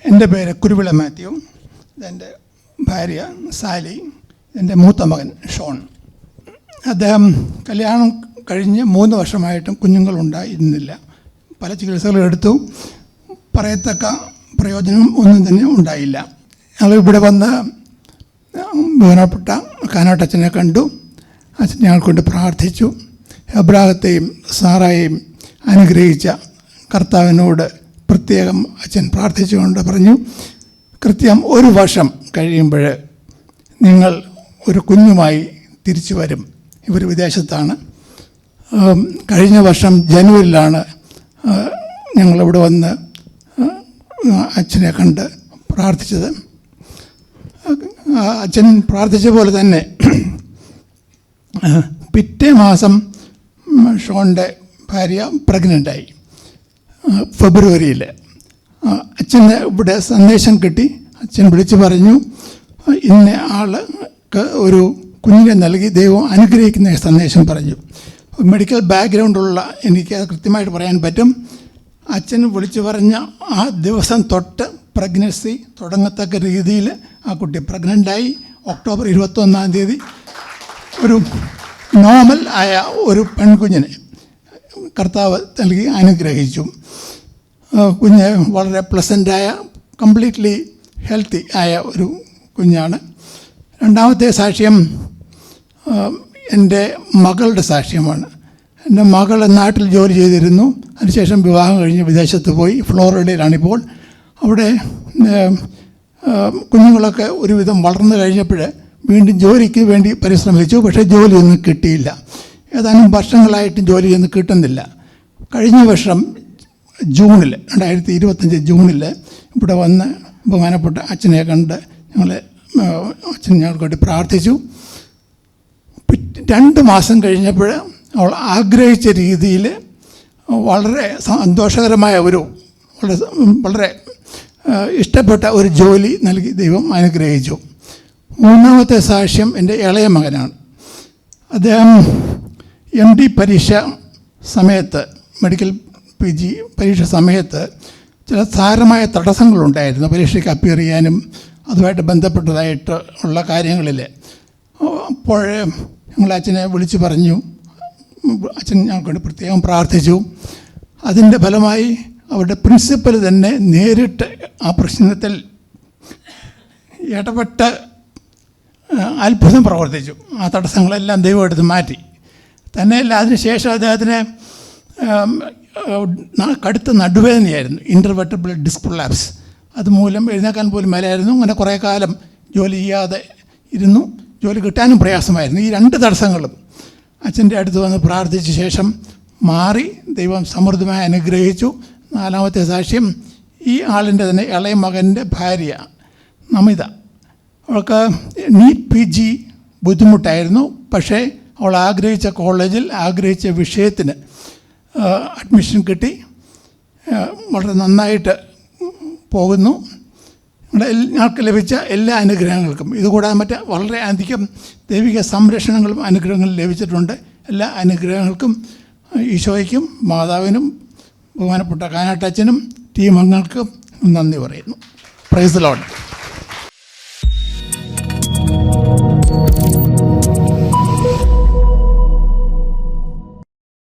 എൻ്റെ പേര് കുരുവിള മാത്യു. ഇതെൻ്റെ ഭാര്യ സാലി, എൻ്റെ മൂത്ത മകൻ ഷോൺ. അദ്ദേഹം കല്യാണം കഴിഞ്ഞ് 3 വർഷമായിട്ടും കുഞ്ഞുങ്ങളുണ്ടായിരുന്നില്ല. പല ചികിത്സകളും എടുത്തു, പറയത്തക്ക പ്രയോജനം ഒന്നും തന്നെ ഉണ്ടായില്ല. ഞങ്ങൾ ഇവിടെ വന്ന് ബഹുമാനപ്പെട്ട കാനാട്ടച്ഛനെ കണ്ടു. അച്ഛൻ ഞങ്ങൾക്കൊണ്ട് പ്രാർത്ഥിച്ചു. അബ്രാഹത്തെയും സാറായെയും അനുഗ്രഹിച്ച കർത്താവിനോട് പ്രത്യേകം അച്ഛൻ പ്രാർത്ഥിച്ചുകൊണ്ട് പറഞ്ഞു, കൃത്യം 1 വർഷം കഴിയുമ്പോൾ നിങ്ങൾ ഒരു കുഞ്ഞുമായി തിരിച്ചു വരും. ഇവർ വിദേശത്താണ്. കഴിഞ്ഞ വർഷം ജനുവരിയിലാണ് ഞങ്ങളിവിടെ വന്ന് അച്ഛനെ കണ്ട് പ്രാർത്ഥിച്ചത്. അച്ഛൻ പ്രാർത്ഥിച്ച പോലെ തന്നെ പിറ്റേ മാസം ഷോണിൻ്റെ ഭാര്യ പ്രഗ്നൻ്റായി. ഫെബ്രുവരിയിൽ അച്ഛന് ഇവിടെ സന്ദേശം കിട്ടി. അച്ഛൻ വിളിച്ച് പറഞ്ഞു, ഇന്ന ആൾക്ക് ഒരു കുഞ്ഞിനെ നൽകി ദൈവം അനുഗ്രഹിക്കുന്ന സന്ദേശം പറഞ്ഞു. മെഡിക്കൽ ബാക്ക്ഗ്രൗണ്ടുള്ള എനിക്ക് അത് കൃത്യമായിട്ട് പറയാൻ പറ്റും. അച്ഛൻ വിളിച്ചു പറഞ്ഞ ആ ദിവസം തൊട്ട് പ്രഗ്നൻസി തുടങ്ങത്തക്ക രീതിയിൽ ആ കുട്ടി പ്രഗ്നൻ്റായി. ഒക്ടോബർ 21-ാം തീയതി ഒരു നോർമൽ ആയ ഒരു പെൺകുഞ്ഞിനെ കർത്താവ് നൽകി അനുഗ്രഹിച്ചു. കുഞ്ഞ് വളരെ പ്ലസൻ്റായ, കംപ്ലീറ്റ്ലി ഹെൽത്തി ആയ ഒരു കുഞ്ഞാണ്. രണ്ടാമത്തെ സാക്ഷ്യം എൻ്റെ മകളുടെ സാക്ഷ്യമാണ്. എൻ്റെ മകൾ നാട്ടിൽ ജോലി ചെയ്തിരുന്നു. അതിനുശേഷം വിവാഹം കഴിഞ്ഞ് വിദേശത്ത് പോയി. ഫ്ലോറിഡയിലാണിപ്പോൾ. അവിടെ കുഞ്ഞുങ്ങളൊക്കെ ഒരുവിധം വളർന്നു കഴിഞ്ഞപ്പോൾ വീണ്ടും ജോലിക്ക് വേണ്ടി പരിശ്രമിച്ചു. പക്ഷേ ജോലിയൊന്നും കിട്ടിയില്ല. ഏതാനും വർഷങ്ങളായിട്ട് ജോലിയൊന്നും കിട്ടുന്നില്ല. കഴിഞ്ഞ വർഷം ജൂണിൽ 2025 ജൂണിൽ ഇവിടെ വന്ന് ബഹുമാനപ്പെട്ട അച്ഛനെ കണ്ട് അച്ഛൻ ഞങ്ങൾക്ക് വേണ്ടി പ്രാർത്ഥിച്ചു. 2 മാസം കഴിഞ്ഞപ്പോൾ അവൾ ആഗ്രഹിച്ച രീതിയിൽ വളരെ സന്തോഷകരമായ വളരെ ഇഷ്ടപ്പെട്ട ഒരു ജോലി നൽകി ദൈവം അനുഗ്രഹിച്ചു. 3-ാമത്തെ സാക്ഷ്യം എൻ്റെ ഇളയ മകനാണ്. അദ്ദേഹം MD പരീക്ഷ സമയത്ത്, മെഡിക്കൽ PG പരീക്ഷ സമയത്ത് ചില സാരമായ തടസ്സങ്ങളുണ്ടായിരുന്നു പരീക്ഷയ്ക്ക് അപ്പിയർ ചെയ്യാനും അതുമായിട്ട് ബന്ധപ്പെട്ടതായിട്ട് ഉള്ള കാര്യങ്ങളിൽ. അപ്പോൾ ഞങ്ങൾ അച്ഛനെ വിളിച്ച് പറഞ്ഞു. അച്ഛൻ ഞങ്ങൾക്ക് പ്രത്യേകം പ്രാർത്ഥിച്ചു. അതിൻ്റെ ഫലമായി അവരുടെ പ്രിൻസിപ്പൽ തന്നെ നേരിട്ട് ആ പ്രശ്നത്തിൽ ഇടപെട്ട് അത്ഭുതം പ്രവർത്തിച്ചു. ആ തടസ്സങ്ങളെല്ലാം ദൈവം എടുത്ത് മാറ്റി. തന്നെയല്ല, അതിനുശേഷം അദ്ദേഹത്തിന് കടുത്ത നടുവേദനയായിരുന്നു, ഇൻ്റർവെർട്ടബ്രൽ ഡിസ്ക് പ്രൊലാപ്സ്. അതുമൂലം എഴുന്നേക്കാൻ പോലും മേലായിരുന്നു. അങ്ങനെ കുറേ കാലം ജോലി ചെയ്യാതെ ഇരുന്നു. ജോലി കിട്ടാനും പ്രയാസമായിരുന്നു. ഈ 2 തടസ്സങ്ങളും അച്ഛൻ്റെ അടുത്ത് വന്ന് പ്രാർത്ഥിച്ച ശേഷം മാറി. ദൈവം സമൃദ്ധമായി അനുഗ്രഹിച്ചു. 4-ാമത്തെ സാക്ഷ്യം ഈ ആളിൻ്റെ തന്നെ ഇളയ മകൻ്റെ ഭാര്യ നമിത. അവൾക്ക് നീറ്റ് PG ബുദ്ധിമുട്ടായിരുന്നു. പക്ഷേ അവൾ ആഗ്രഹിച്ച കോളേജിൽ ആഗ്രഹിച്ച വിഷയത്തിന് അഡ്മിഷൻ കിട്ടി. വളരെ നന്നായിട്ട് പോകുന്നു. ഞങ്ങൾക്ക് ലഭിച്ച എല്ലാ അനുഗ്രഹങ്ങൾക്കും, ഇതുകൂടാതെ മറ്റ് വളരെ അധികം ദൈവിക സംരക്ഷണങ്ങളും അനുഗ്രഹങ്ങളും ലഭിച്ചിട്ടുണ്ട്. എല്ലാ അനുഗ്രഹങ്ങൾക്കും ഈശോയ്ക്കും മാതാവിനും ബഹുമാനപ്പെട്ട കാനാട്ടച്ഛനും ടീം അംഗങ്ങൾക്കും നന്ദി പറയുന്നു. Praise the Lord.